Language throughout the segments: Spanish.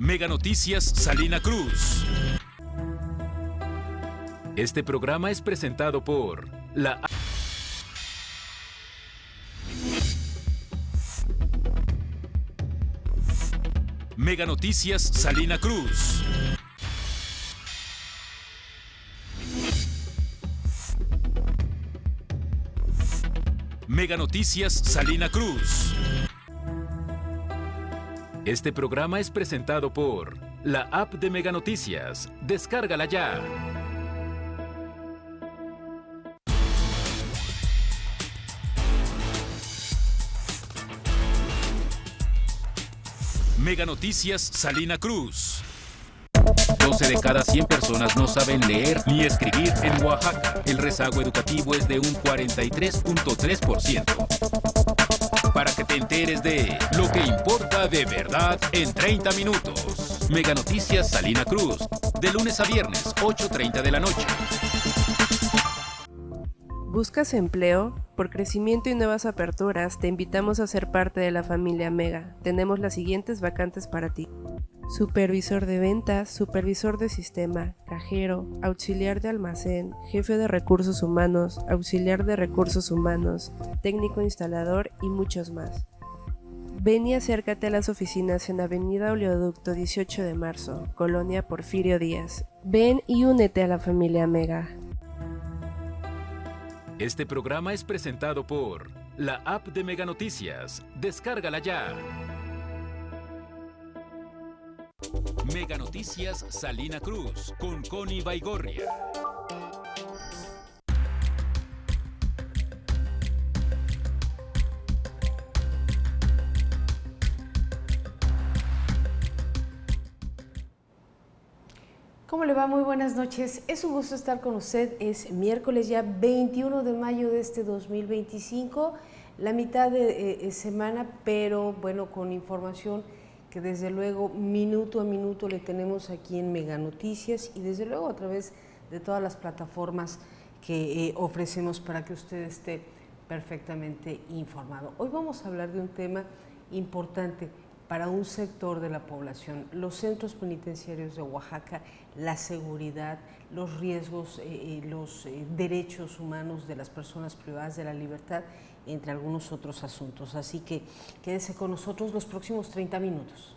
Mega Noticias Salina Cruz. Este programa es presentado por la Mega Noticias Salina Cruz. Mega Noticias Salina Cruz. Este programa es presentado por la app de Mega Noticias. Descárgala ya. Mega Noticias Salina Cruz. 12 de cada 100 personas no saben leer ni escribir en Oaxaca. El rezago educativo es de un 43.3%. Para que te enteres de lo que importa de verdad en 30 minutos. Mega Noticias Salina Cruz. De lunes a viernes, 8:30 de la noche. ¿Buscas empleo? Por crecimiento y nuevas aperturas, te invitamos a ser parte de la familia Mega. Tenemos las siguientes vacantes para ti. Supervisor de ventas, supervisor de sistema, cajero, auxiliar de almacén, jefe de recursos humanos, auxiliar de recursos humanos, técnico instalador y muchos más. Ven y acércate a las oficinas en Avenida Oleoducto 18 de marzo, Colonia Porfirio Díaz. Ven y únete a la familia Mega. Este programa es presentado por la app de Mega Noticias. Descárgala ya. Mega Noticias Salina Cruz con Connie Baigorria. ¿Cómo le va? Muy buenas noches. Es un gusto estar con usted. Es miércoles ya 21 de mayo de este 2025, la mitad de semana, pero bueno, con información que desde luego minuto a minuto le tenemos aquí en Mega Noticias y desde luego a través de todas las plataformas que ofrecemos para que usted esté perfectamente informado. Hoy vamos a hablar de un tema importante para un sector de la población, los centros penitenciarios de Oaxaca, la seguridad, los riesgos, los derechos humanos de las personas privadas de la libertad, entre algunos otros asuntos. Así que quédese con nosotros los próximos 30 minutos.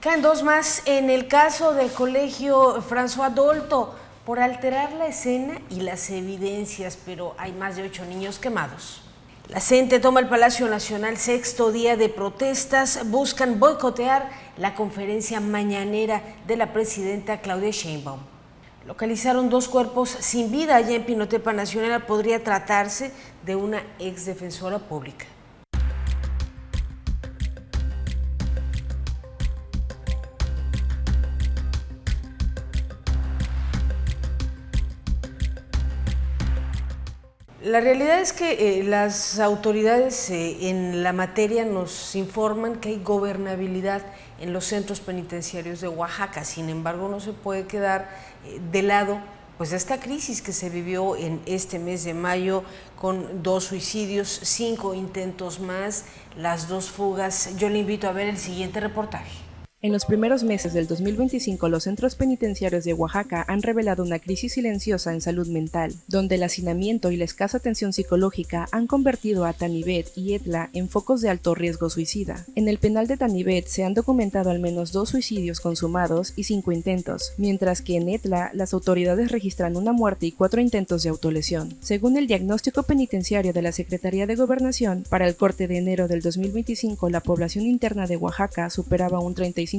Caen dos más en el caso del colegio François Dolto por alterar la escena y las evidencias, pero hay más de 8 niños quemados. La gente toma el Palacio Nacional, sexto día de protestas, buscan boicotear la conferencia mañanera de la presidenta Claudia Sheinbaum. Localizaron 2 cuerpos sin vida allá en Pinotepa Nacional. Podría tratarse de una exdefensora pública. La realidad es que las autoridades en la materia nos informan que hay gobernabilidad en los centros penitenciarios de Oaxaca. Sin embargo, no se puede quedar de lado pues esta crisis que se vivió en este mes de mayo con 2 suicidios, 5 intentos más, las 2 fugas. Yo le invito a ver el siguiente reportaje. En los primeros meses del 2025, los centros penitenciarios de Oaxaca han revelado una crisis silenciosa en salud mental, donde el hacinamiento y la escasa atención psicológica han convertido a Tanibet y Etla en focos de alto riesgo suicida. En el penal de Tanibet se han documentado al menos 2 suicidios consumados y 5 intentos, mientras que en Etla las autoridades registran una muerte y 4 intentos de autolesión. Según el diagnóstico penitenciario de la Secretaría de Gobernación, para el corte de enero del 2025, la población interna de Oaxaca superaba un 35%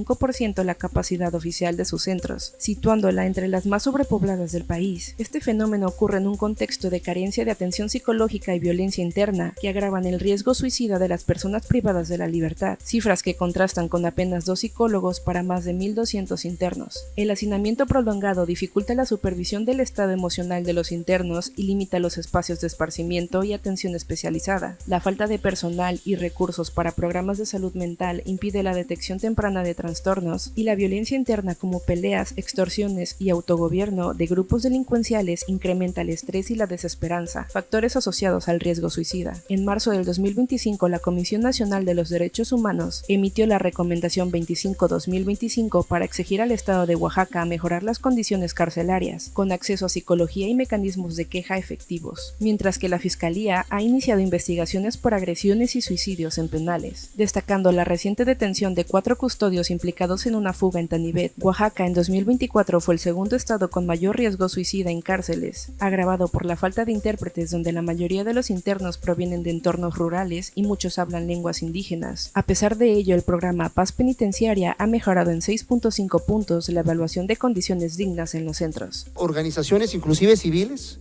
la capacidad oficial de sus centros, situándola entre las más sobrepobladas del país. Este fenómeno ocurre en un contexto de carencia de atención psicológica y violencia interna que agravan el riesgo suicida de las personas privadas de la libertad, cifras que contrastan con apenas 2 psicólogos para más de 1,200 internos. El hacinamiento prolongado dificulta la supervisión del estado emocional de los internos y limita los espacios de esparcimiento y atención especializada. La falta de personal y recursos para programas de salud mental impide la detección temprana de trastornos y la violencia interna como peleas, extorsiones y autogobierno de grupos delincuenciales incrementa el estrés y la desesperanza, factores asociados al riesgo suicida. En marzo del 2025, la Comisión Nacional de los Derechos Humanos emitió la Recomendación 25-2025 para exigir al Estado de Oaxaca mejorar las condiciones carcelarias, con acceso a psicología y mecanismos de queja efectivos, mientras que la Fiscalía ha iniciado investigaciones por agresiones y suicidios en penales, destacando la reciente detención de 4 custodios implicados en una fuga en Tanibet. Oaxaca en 2024 fue el segundo estado con mayor riesgo suicida en cárceles, agravado por la falta de intérpretes, donde la mayoría de los internos provienen de entornos rurales y muchos hablan lenguas indígenas. A pesar de ello, el programa Paz Penitenciaria ha mejorado en 6.5 puntos la evaluación de condiciones dignas en los centros. Organizaciones inclusive civiles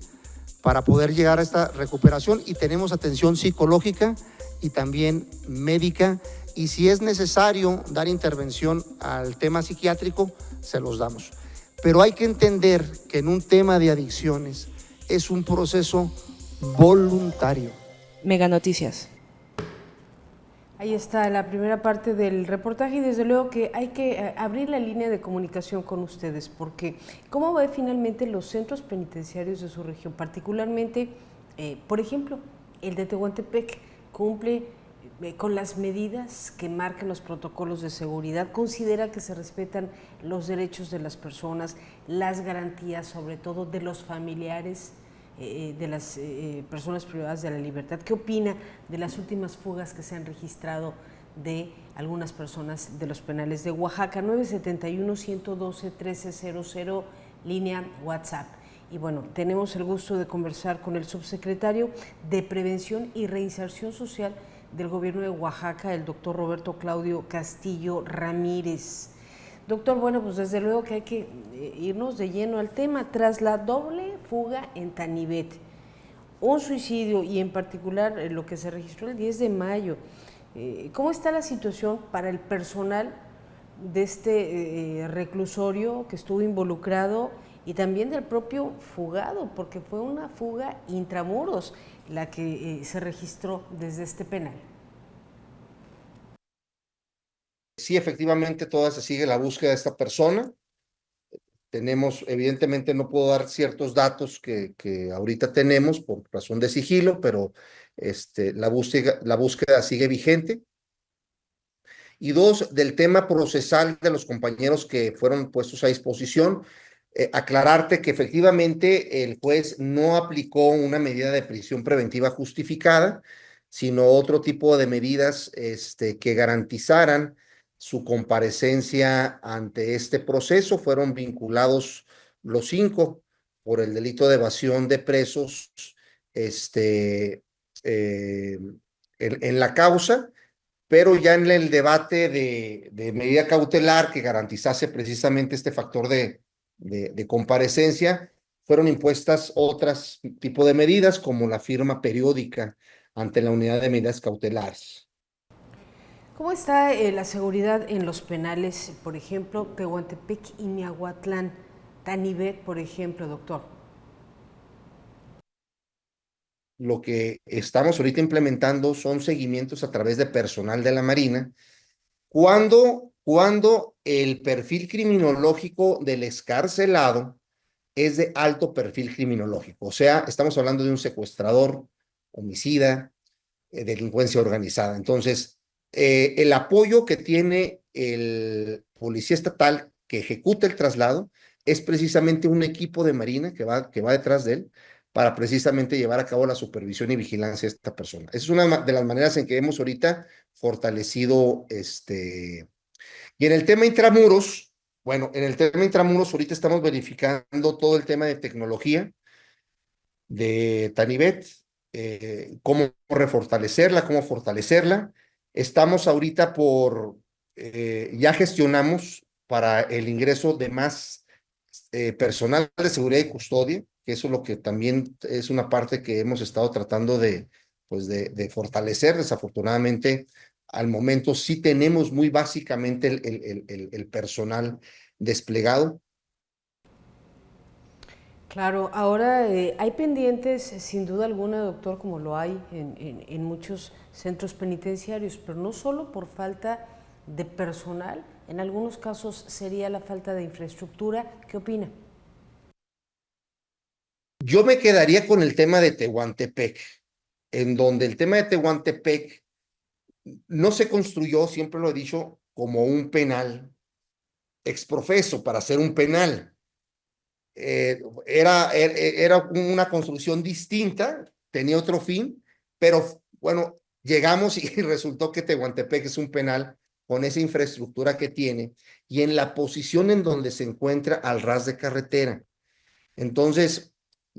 para poder llegar a esta recuperación, y tenemos atención psicológica y también médica, y si es necesario dar intervención al tema psiquiátrico, se los damos. Pero hay que entender que en un tema de adicciones es un proceso voluntario. Mega Noticias. Ahí está la primera parte del reportaje, y desde luego que hay que abrir la línea de comunicación con ustedes, porque ¿cómo ve finalmente los centros penitenciarios de su región? Particularmente, por ejemplo, el de Tehuantepec cumple con las medidas que marcan los protocolos de seguridad, considera que se respetan los derechos de las personas, las garantías sobre todo de los familiares de las personas privadas de la libertad. ¿Qué opina de las últimas fugas que se han registrado de algunas personas de los penales de Oaxaca? 971-112-1300, línea WhatsApp. Y bueno, tenemos el gusto de conversar con el subsecretario de Prevención y Reinserción Social del Gobierno de Oaxaca, el doctor Roberto Claudio Castillo Ramírez. Doctor, bueno, pues desde luego que hay que irnos de lleno al tema. Tras la doble fuga en Tanibet, un suicidio y en particular lo que se registró el 10 de mayo, ¿cómo está la situación para el personal de este reclusorio que estuvo involucrado y también del propio fugado? Porque fue una fuga intramuros la que se registró desde este penal. Sí, efectivamente, todavía se sigue la búsqueda de esta persona. Tenemos, evidentemente no puedo dar ciertos datos que ahorita tenemos por razón de sigilo, pero la búsqueda sigue vigente. Y dos, del tema procesal de los compañeros que fueron puestos a disposición, aclararte que efectivamente el juez no aplicó una medida de prisión preventiva justificada, sino otro tipo de medidas que garantizaran su comparecencia ante este proceso. Fueron vinculados los 5 por el delito de evasión de presos en la causa, pero ya en el debate de medida cautelar que garantizase precisamente este factor de comparecencia, fueron impuestas otras tipo de medidas, como la firma periódica ante la unidad de medidas cautelares. ¿Cómo está la seguridad en los penales, por ejemplo, Tehuantepec y Miahuatlán, Tanibet, por ejemplo, doctor? Lo que estamos ahorita implementando son seguimientos a través de personal de la Marina, cuando el perfil criminológico del excarcelado es de alto perfil criminológico. O sea, estamos hablando de un secuestrador, homicida, delincuencia organizada. Entonces, el apoyo que tiene el policía estatal que ejecuta el traslado es precisamente un equipo de Marina que va detrás de él para precisamente llevar a cabo la supervisión y vigilancia de esta persona. Esa es una de las maneras en que hemos ahorita fortalecido Y en el tema intramuros, bueno, ahorita estamos verificando todo el tema de tecnología de Tanibet, cómo refortalecerla, cómo fortalecerla. Estamos ahorita ya gestionamos para el ingreso de más personal de seguridad y custodia, que eso es lo que también es una parte que hemos estado tratando de fortalecer. Desafortunadamente, al momento sí tenemos muy básicamente el personal desplegado. Claro, ahora hay pendientes, sin duda alguna, doctor, como lo hay en muchos centros penitenciarios, pero no solo por falta de personal, en algunos casos sería la falta de infraestructura. ¿Qué opina? Yo me quedaría con el tema de Tehuantepec, en donde el tema de Tehuantepec no se construyó, siempre lo he dicho, como un penal exprofeso para hacer un penal. Era una construcción distinta, tenía otro fin, pero bueno, llegamos y resultó que Tehuantepec es un penal con esa infraestructura que tiene y en la posición en donde se encuentra al ras de carretera. Entonces,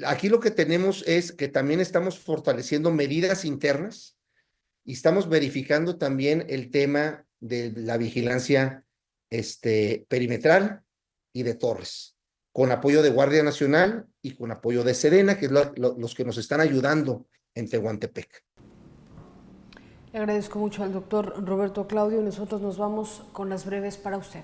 aquí lo que tenemos es que también estamos fortaleciendo medidas internas y estamos verificando también el tema de la vigilancia perimetral y de torres, con apoyo de Guardia Nacional y con apoyo de Sedena, que es los que nos están ayudando en Tehuantepec. Le agradezco mucho al doctor Roberto Claudio y nosotros nos vamos con las breves para usted.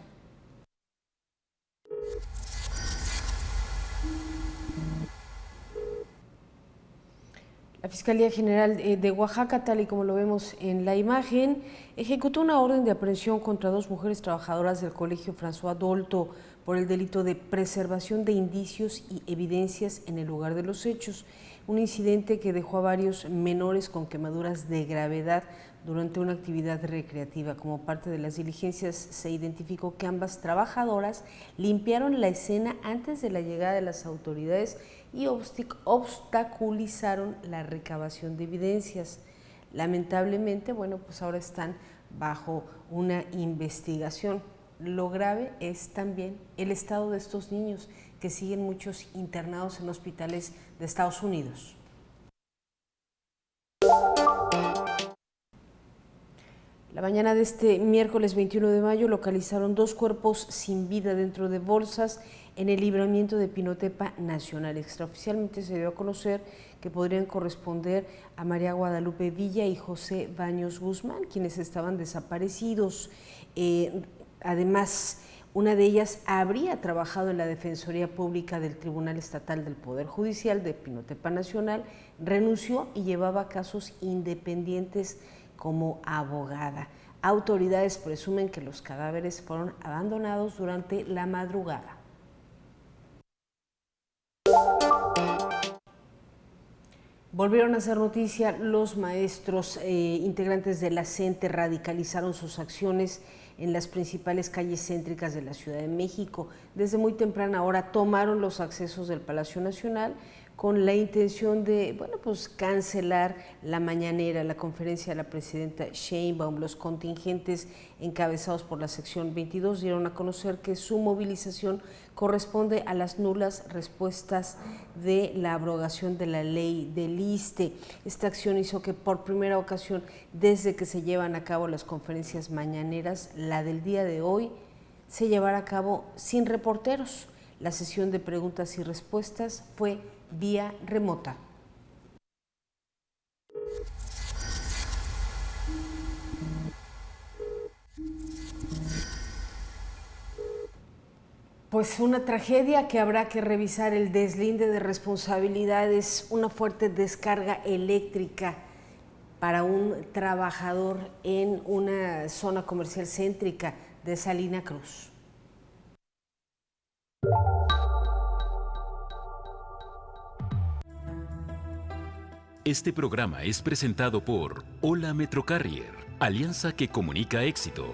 La Fiscalía General de Oaxaca, tal y como lo vemos en la imagen, ejecutó una orden de aprehensión contra 2 mujeres trabajadoras del Colegio François Dolto por el delito de preservación de indicios y evidencias en el lugar de los hechos, un incidente que dejó a varios menores con quemaduras de gravedad durante una actividad recreativa. Como parte de las diligencias se identificó que ambas trabajadoras limpiaron la escena antes de la llegada de las autoridades y obstaculizaron la recabación de evidencias. Lamentablemente, bueno, pues ahora están bajo una investigación. Lo grave es también el estado de estos niños, que siguen muchos internados en hospitales de Estados Unidos. La mañana de este miércoles 21 de mayo localizaron 2 cuerpos sin vida dentro de bolsas en el libramiento de Pinotepa Nacional. Extraoficialmente se dio a conocer que podrían corresponder a María Guadalupe Villa y José Baños Guzmán, quienes estaban desaparecidos. Además, una de ellas habría trabajado en la Defensoría Pública del Tribunal Estatal del Poder Judicial de Pinotepa Nacional, renunció y llevaba casos independientes como abogada. Autoridades presumen que los cadáveres fueron abandonados durante la madrugada. Volvieron a hacer noticia los maestros integrantes de la CENTE, radicalizaron sus acciones en las principales calles céntricas de la Ciudad de México. Desde muy temprana hora tomaron los accesos del Palacio Nacional con la intención de, bueno, pues cancelar la mañanera, la conferencia de la presidenta Sheinbaum. Los contingentes encabezados por la sección 22 dieron a conocer que su movilización corresponde a las nulas respuestas de la abrogación de la ley del ISSSTE. Esta acción hizo que por primera ocasión desde que se llevan a cabo las conferencias mañaneras, la del día de hoy, se llevara a cabo sin reporteros. La sesión de preguntas y respuestas fue vía remota. Pues una tragedia que habrá que revisar el deslinde de responsabilidades, una fuerte descarga eléctrica para un trabajador en una zona comercial céntrica de Salina Cruz. Este programa es presentado por Hola Metrocarrier, alianza que comunica éxito.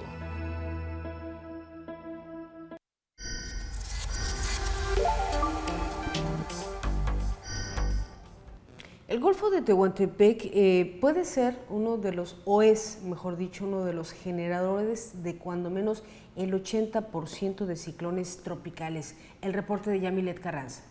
El Golfo de Tehuantepec puede ser uno de los, o es, mejor dicho, uno de los generadores de cuando menos el 80% de ciclones tropicales. El reporte de Yamilet Carranza.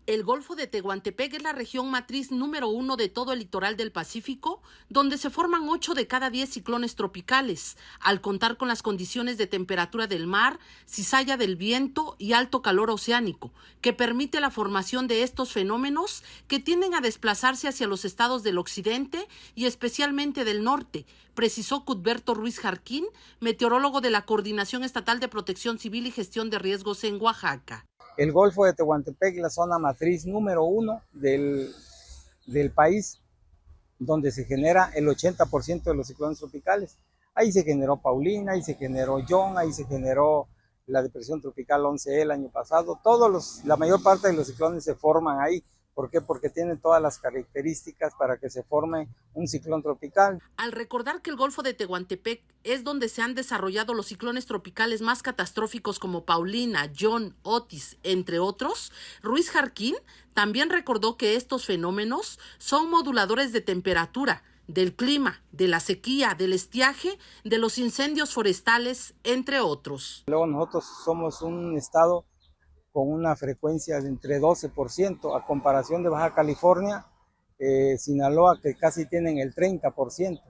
El Golfo de Tehuantepec es la región matriz número 1 de todo el litoral del Pacífico, donde se forman 8 de cada 10 ciclones tropicales, al contar con las condiciones de temperatura del mar, cizalla del viento y alto calor oceánico, que permite la formación de estos fenómenos que tienden a desplazarse hacia los estados del occidente y especialmente del norte, precisó Cuthberto Ruiz Jarquín, meteorólogo de la Coordinación Estatal de Protección Civil y Gestión de Riesgos en Oaxaca. El Golfo de Tehuantepec es la zona matriz número 1 del país, donde se genera el 80% de los ciclones tropicales. Ahí se generó Paulina, ahí se generó John, ahí se generó la depresión tropical 11E el año pasado. La mayor parte de los ciclones se forman ahí. ¿Por qué? Porque tienen todas las características para que se forme un ciclón tropical. Al recordar que el Golfo de Tehuantepec es donde se han desarrollado los ciclones tropicales más catastróficos como Paulina, John, Otis, entre otros, Ruiz Jarquín también recordó que estos fenómenos son moduladores de temperatura, del clima, de la sequía, del estiaje, de los incendios forestales, entre otros. Luego nosotros somos un estado con una frecuencia de entre 12%, a comparación de Baja California, Sinaloa, que casi tienen el 30%.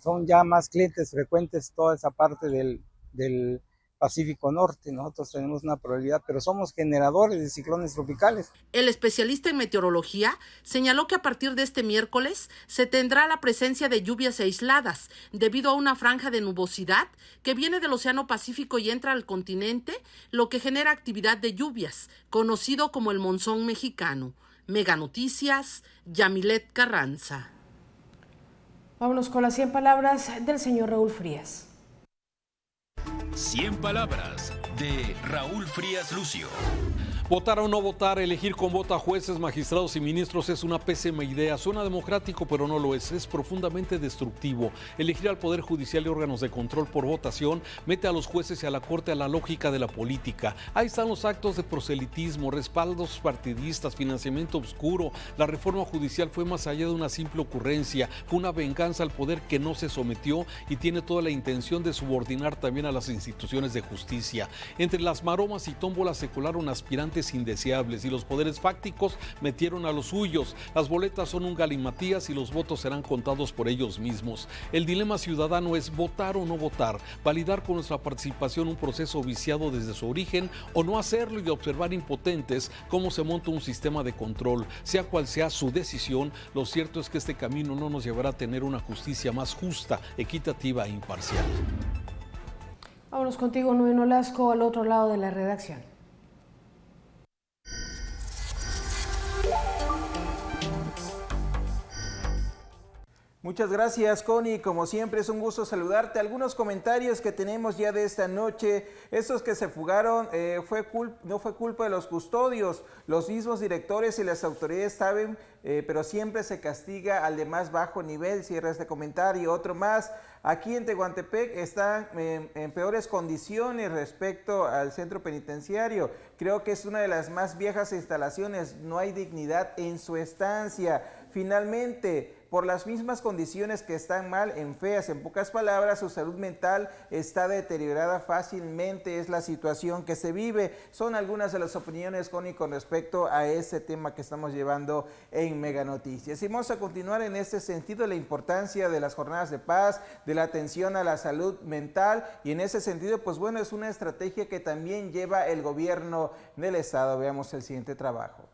Son ya más clientes frecuentes toda esa parte del Pacífico Norte. Nosotros tenemos una probabilidad, pero somos generadores de ciclones tropicales. El especialista en meteorología señaló que a partir de este miércoles se tendrá la presencia de lluvias aisladas debido a una franja de nubosidad que viene del Océano Pacífico y entra al continente, lo que genera actividad de lluvias, conocido como el monzón mexicano. Mega Noticias, Yamilet Carranza. Vámonos con las 100 palabras del señor Raúl Frías. 100 palabras de Raúl Frías Lucio. Votar o no votar, elegir con voto a jueces, magistrados y ministros es una pésima idea. Suena democrático, pero no lo es. Es profundamente destructivo. Elegir al Poder Judicial y órganos de control por votación mete a los jueces y a la Corte a la lógica de la política. Ahí están los actos de proselitismo, respaldos partidistas, financiamiento oscuro. La reforma judicial fue más allá de una simple ocurrencia. Fue una venganza al poder que no se sometió y tiene toda la intención de subordinar también a las instituciones de justicia. Entre las maromas y tómbolas se colaron aspirantes indeseables y los poderes fácticos metieron a los suyos. Las boletas son un galimatías y los votos serán contados por ellos mismos. El dilema ciudadano es votar o no votar, validar con nuestra participación un proceso viciado desde su origen o no hacerlo y observar impotentes cómo se monta un sistema de control. Sea cual sea su decisión, lo cierto es que este camino no nos llevará a tener una justicia más justa, equitativa e imparcial. Vámonos contigo, Noé Nolasco, al otro lado de la redacción. Muchas gracias, Connie. Como siempre es un gusto saludarte. Algunos comentarios que tenemos ya de esta noche. Estos que se fugaron no fue culpa de los custodios. Los mismos directores y las autoridades saben, pero siempre se castiga al de más bajo nivel. Cierra este comentario. Otro más. Aquí en Tehuantepec están en peores condiciones respecto al centro penitenciario. Creo que es una de las más viejas instalaciones. No hay dignidad en su estancia. Finalmente, por las mismas condiciones que están mal, feas, en pocas palabras, su salud mental está deteriorada fácilmente, es la situación que se vive. Son algunas de las opiniones, Connie, con respecto a ese tema que estamos llevando en Mega Noticias. Y vamos a continuar en este sentido, la importancia de las jornadas de paz, de la atención a la salud mental, y en ese sentido, pues bueno, es una estrategia que también lleva el gobierno del estado. Veamos el siguiente trabajo.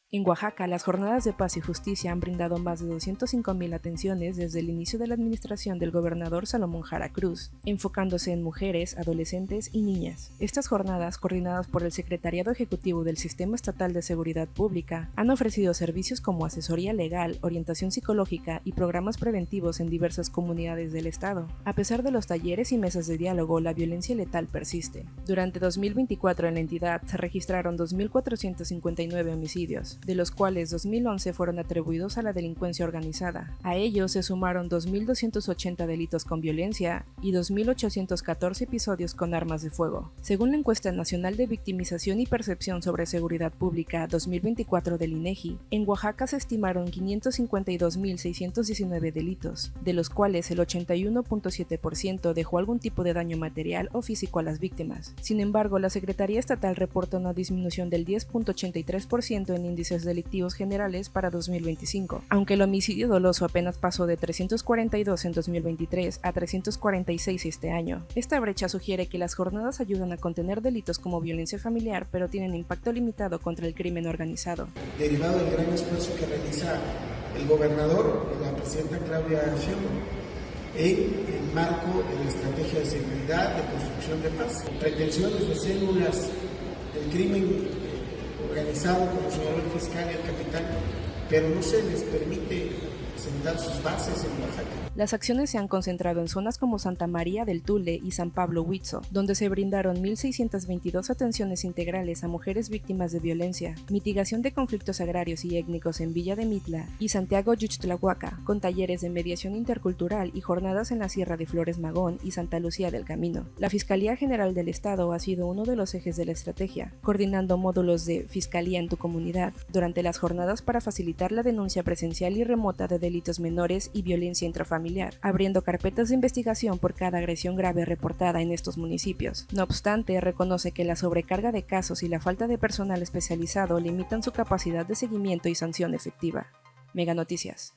En Oaxaca, las jornadas de paz y justicia han brindado más de 205,000 atenciones desde el inicio de la administración del gobernador Salomón Jara Cruz, enfocándose en mujeres, adolescentes y niñas. Estas jornadas, coordinadas por el Secretariado Ejecutivo del Sistema Estatal de Seguridad Pública, han ofrecido servicios como asesoría legal, orientación psicológica y programas preventivos en diversas comunidades del estado. A pesar de los talleres y mesas de diálogo, la violencia letal persiste. Durante 2024 en la entidad se registraron 2.459 homicidios, de los cuales 2.011 fueron atribuidos a la delincuencia organizada. A ellos se sumaron 2.280 delitos con violencia y 2.814 episodios con armas de fuego. Según la encuesta nacional de victimización y percepción sobre seguridad pública 2024 del INEGI, en Oaxaca se estimaron 552.619 delitos, de los cuales el 81.7% dejó algún tipo de daño material o físico a las víctimas. Sin embargo, la Secretaría Estatal reporta una disminución del 10.83% en índices delictivos generales para 2025, aunque el homicidio doloso apenas pasó de 342 en 2023 a 346 este año. Esta brecha sugiere que las jornadas ayudan a contener delitos como violencia familiar, pero tienen impacto limitado contra el crimen organizado. Derivado del gran esfuerzo que realiza el gobernador y la presidenta Claudia Sheinbaum en el marco de la estrategia de seguridad, de construcción de paz, pretensiones de células del crimen organizado, como señaló el fiscal y el capitán, pero no se les permite sentar sus bases en Oaxaca. Las acciones se han concentrado en zonas como Santa María del Tule y San Pablo Huitzo, donde se brindaron 1.622 atenciones integrales a mujeres víctimas de violencia, mitigación de conflictos agrarios y étnicos en Villa de Mitla y Santiago Yuchtlahuaca, con talleres de mediación intercultural y jornadas en la Sierra de Flores Magón y Santa Lucía del Camino. La Fiscalía General del Estado ha sido uno de los ejes de la estrategia, coordinando módulos de Fiscalía en tu comunidad durante las jornadas para facilitar la denuncia presencial y remota de delitos menores y violencia intrafamiliar, abriendo carpetas de investigación por cada agresión grave reportada en estos municipios. No obstante, reconoce que la sobrecarga de casos y la falta de personal especializado limitan su capacidad de seguimiento y sanción efectiva. Mega Noticias.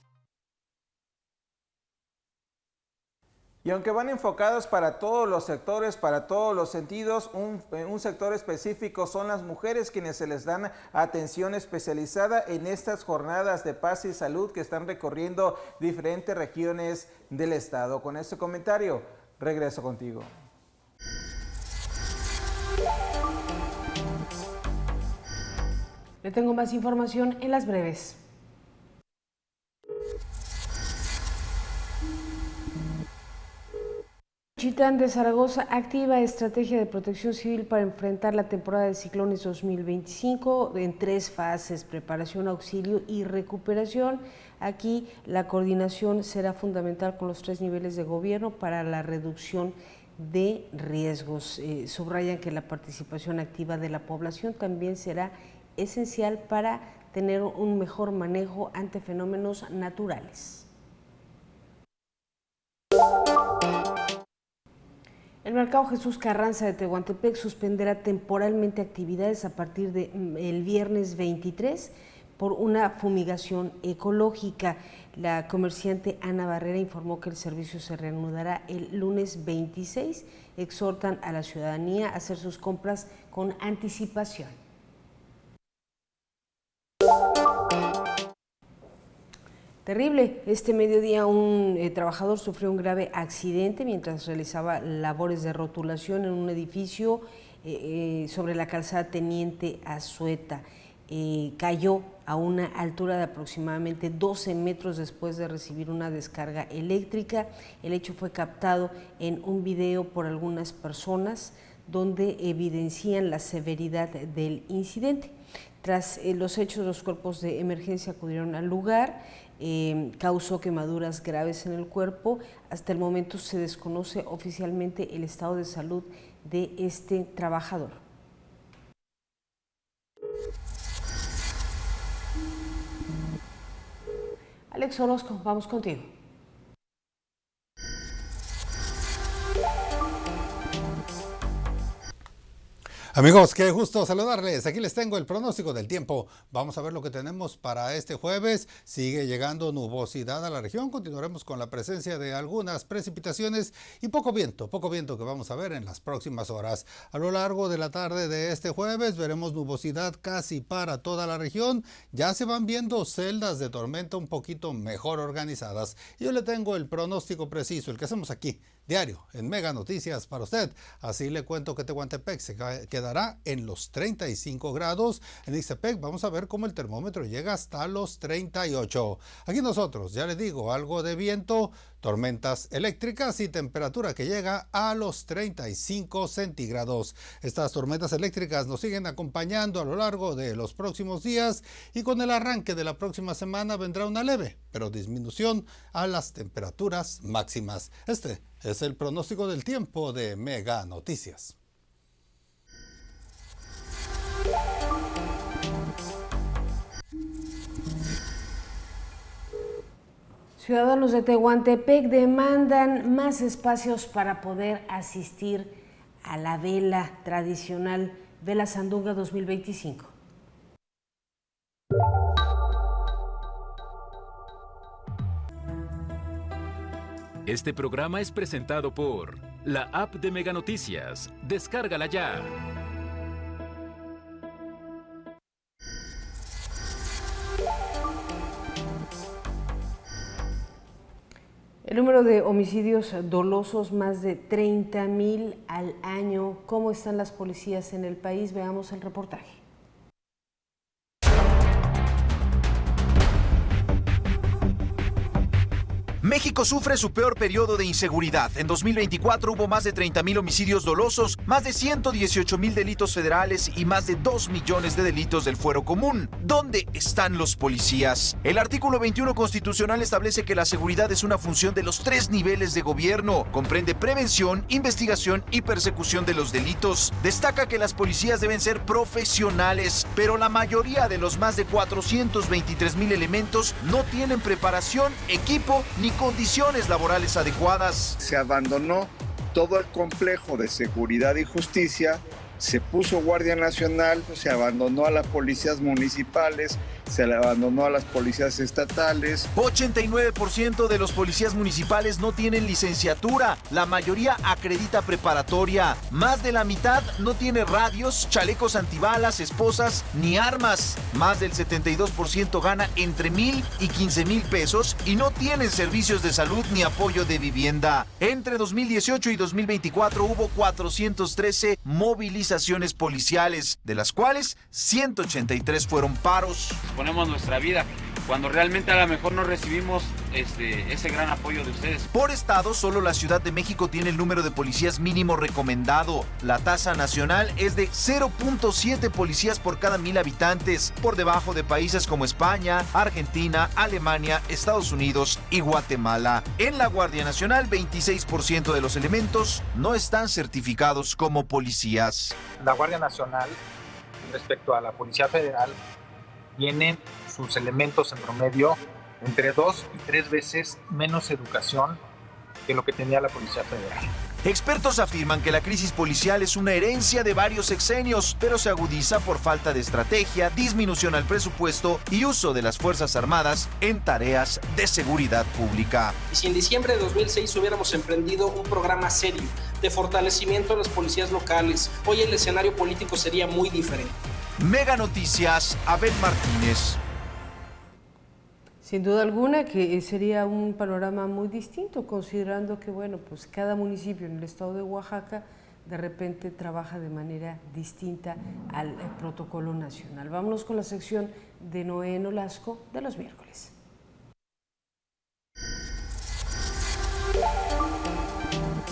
Y aunque van enfocados para todos los sectores, para todos los sentidos, un sector específico son las mujeres quienes se les dan atención especializada en estas jornadas de paz y salud que están recorriendo diferentes regiones del estado. Con este comentario, regreso contigo. Le tengo más información en las breves. Chitán de Zaragoza activa estrategia de protección civil para enfrentar la temporada de ciclones 2025 en 3 fases: preparación, auxilio y recuperación. Aquí la coordinación será fundamental con los 3 niveles de gobierno para la reducción de riesgos. Subrayan que la participación activa de la población también será esencial para tener un mejor manejo ante fenómenos naturales. El Mercado Jesús Carranza de Tehuantepec suspenderá temporalmente actividades a partir del viernes 23 por una fumigación ecológica. La comerciante Ana Barrera informó que el servicio se reanudará el lunes 26. Exhortan a la ciudadanía a hacer sus compras con anticipación. Terrible, este mediodía un trabajador sufrió un grave accidente mientras realizaba labores de rotulación en un edificio sobre la calzada Teniente Azueta. Cayó a una altura de aproximadamente 12 metros después de recibir una descarga eléctrica. El hecho fue captado en un video por algunas personas donde evidencian la severidad del incidente. Tras los hechos, los cuerpos de emergencia acudieron al lugar. Causó quemaduras graves en el cuerpo. Hasta el momento se desconoce oficialmente el estado de salud de este trabajador. Alex Orozco, vamos contigo. Amigos, qué gusto saludarles. Aquí les tengo el pronóstico del tiempo. Vamos a ver lo que tenemos para este jueves. Sigue llegando nubosidad a la región. Continuaremos con la presencia de algunas precipitaciones y poco viento que vamos a ver en las próximas horas. A lo largo de la tarde de este jueves veremos nubosidad casi para toda la región. Ya se van viendo celdas de tormenta un poquito mejor organizadas. Yo le tengo el pronóstico preciso, el que hacemos aquí, diario, en Mega Noticias para usted. Así le cuento que Tehuantepec se quedará en los 35 grados. En Ixtepec vamos a ver cómo el termómetro llega hasta los 38. Aquí nosotros, ya les digo, algo de viento, tormentas eléctricas y temperatura que llega a los 35 centígrados. Estas tormentas eléctricas nos siguen acompañando a lo largo de los próximos días y con el arranque de la próxima semana vendrá una leve, pero disminución a las temperaturas máximas. Este es el pronóstico del tiempo de Mega Noticias. Ciudadanos de Tehuantepec demandan más espacios para poder asistir a la vela tradicional Vela Sandunga 2025. Este programa es presentado por la app de Mega Noticias. Descárgala ya. El número de homicidios dolosos, más de 30,000 al año. ¿Cómo están las policías en el país? Veamos el reportaje. México sufre su peor periodo de inseguridad. En 2024 hubo más de 30,000 homicidios dolosos, más de 118,000 delitos federales y más de 2 millones de delitos del fuero común. ¿Dónde están los policías? El artículo 21 constitucional establece que la seguridad es una función de los 3 niveles de gobierno. Comprende prevención, investigación y persecución de los delitos. Destaca que las policías deben ser profesionales, pero la mayoría de los más de 423,000 elementos no tienen preparación, equipo ni condiciones laborales adecuadas. Se abandonó todo el complejo de seguridad y justicia, se puso Guardia Nacional, se abandonó a las policías municipales, se le abandonó a las policías estatales. 89% de los policías municipales no tienen licenciatura, la mayoría acredita preparatoria. Más de la mitad no tiene radios, chalecos antibalas, esposas ni armas. Más del 72% gana entre 1,000 y 15,000 pesos y no tienen servicios de salud ni apoyo de vivienda. Entre 2018 y 2024 hubo 413 movilizaciones policiales, de las cuales 183 fueron paros. Ponemos nuestra vida, cuando realmente a lo mejor no recibimos ese gran apoyo de ustedes. Por estado, solo la Ciudad de México tiene el número de policías mínimo recomendado. La tasa nacional es de 0.7 policías por cada 1,000 habitantes, por debajo de países como España, Argentina, Alemania, Estados Unidos y Guatemala. En la Guardia Nacional, 26% de los elementos no están certificados como policías. La Guardia Nacional, respecto a la Policía Federal, tienen sus elementos en promedio entre 2 y 3 veces menos educación que lo que tenía la Policía Federal. Expertos afirman que la crisis policial es una herencia de varios sexenios, pero se agudiza por falta de estrategia, disminución al presupuesto y uso de las Fuerzas Armadas en tareas de seguridad pública. Y si en diciembre de 2006 hubiéramos emprendido un programa serio de fortalecimiento de las policías locales, hoy el escenario político sería muy diferente. Mega Noticias, Abel Martínez. Sin duda alguna que sería un panorama muy distinto, considerando que, bueno, pues cada municipio en el estado de Oaxaca de repente trabaja de manera distinta al protocolo nacional. Vámonos con la sección de Noé Nolasco de los miércoles.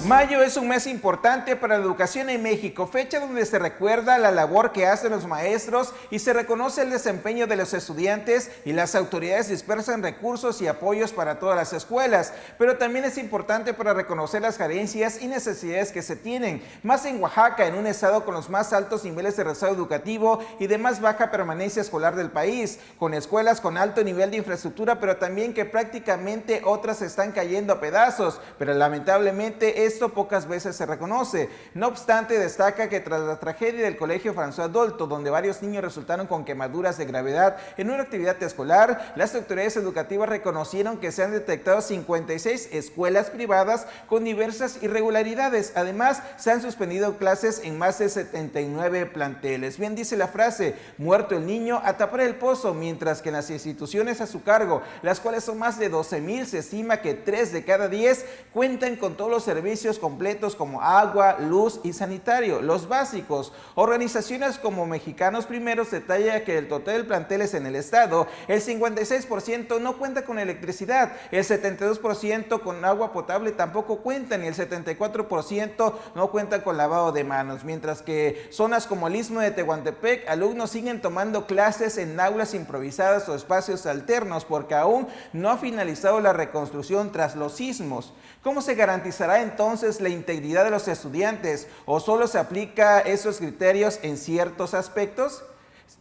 Mayo es un mes importante para la educación en México, fecha donde se recuerda la labor que hacen los maestros y se reconoce el desempeño de los estudiantes, y las autoridades dispersan recursos y apoyos para todas las escuelas, pero también es importante para reconocer las carencias y necesidades que se tienen, más en Oaxaca, en un estado con los más altos niveles de rezago educativo y de más baja permanencia escolar del país, con escuelas con alto nivel de infraestructura, pero también que prácticamente otras están cayendo a pedazos, pero lamentablemente esto pocas veces se reconoce. No obstante, destaca que tras la tragedia del Colegio François Dolto, donde varios niños resultaron con quemaduras de gravedad en una actividad escolar, las autoridades educativas reconocieron que se han detectado 56 escuelas privadas con diversas irregularidades. Además, se han suspendido clases en más de 79 planteles. Bien dice la frase, muerto el niño, a tapar el pozo, mientras que en las instituciones a su cargo, las cuales son más de 12,000, se estima que 3 de cada 10 cuentan con todos los servicios completos como agua, luz y sanitario, los básicos. Organizaciones como Mexicanos Primeros detalla que del total de planteles en el estado, el 56% no cuenta con electricidad, el 72% con agua potable tampoco cuentan y el 74% no cuentan con lavado de manos, mientras que zonas como el Istmo de Tehuantepec, alumnos siguen tomando clases en aulas improvisadas o espacios alternos porque aún no ha finalizado la reconstrucción tras los sismos. ¿Cómo se garantizará entonces la integridad de los estudiantes, o solo se aplica esos criterios en ciertos aspectos?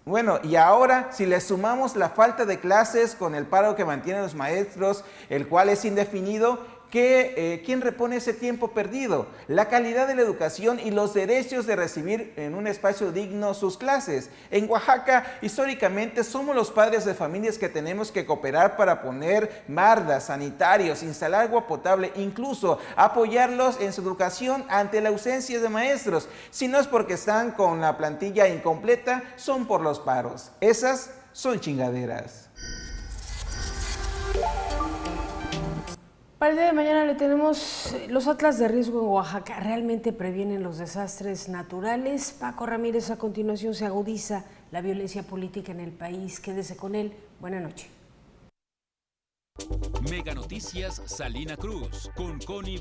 Bueno, y ahora si le sumamos la falta de clases con el paro que mantienen los maestros, el cual es indefinido, ¿quién repone ese tiempo perdido? La calidad de la educación y los derechos de recibir en un espacio digno sus clases. En Oaxaca, históricamente, somos los padres de familias que tenemos que cooperar para poner bardas, sanitarios, instalar agua potable, incluso apoyarlos en su educación ante la ausencia de maestros. Si no es porque están con la plantilla incompleta, son por los paros. Esas son chingaderas. Para el día de mañana le tenemos los atlas de riesgo en Oaxaca. ¿Realmente previenen los desastres naturales? Paco Ramírez, a continuación, se agudiza la violencia política en el país. Quédese con él. Buenas noches. Mega Noticias Salina Cruz con Connie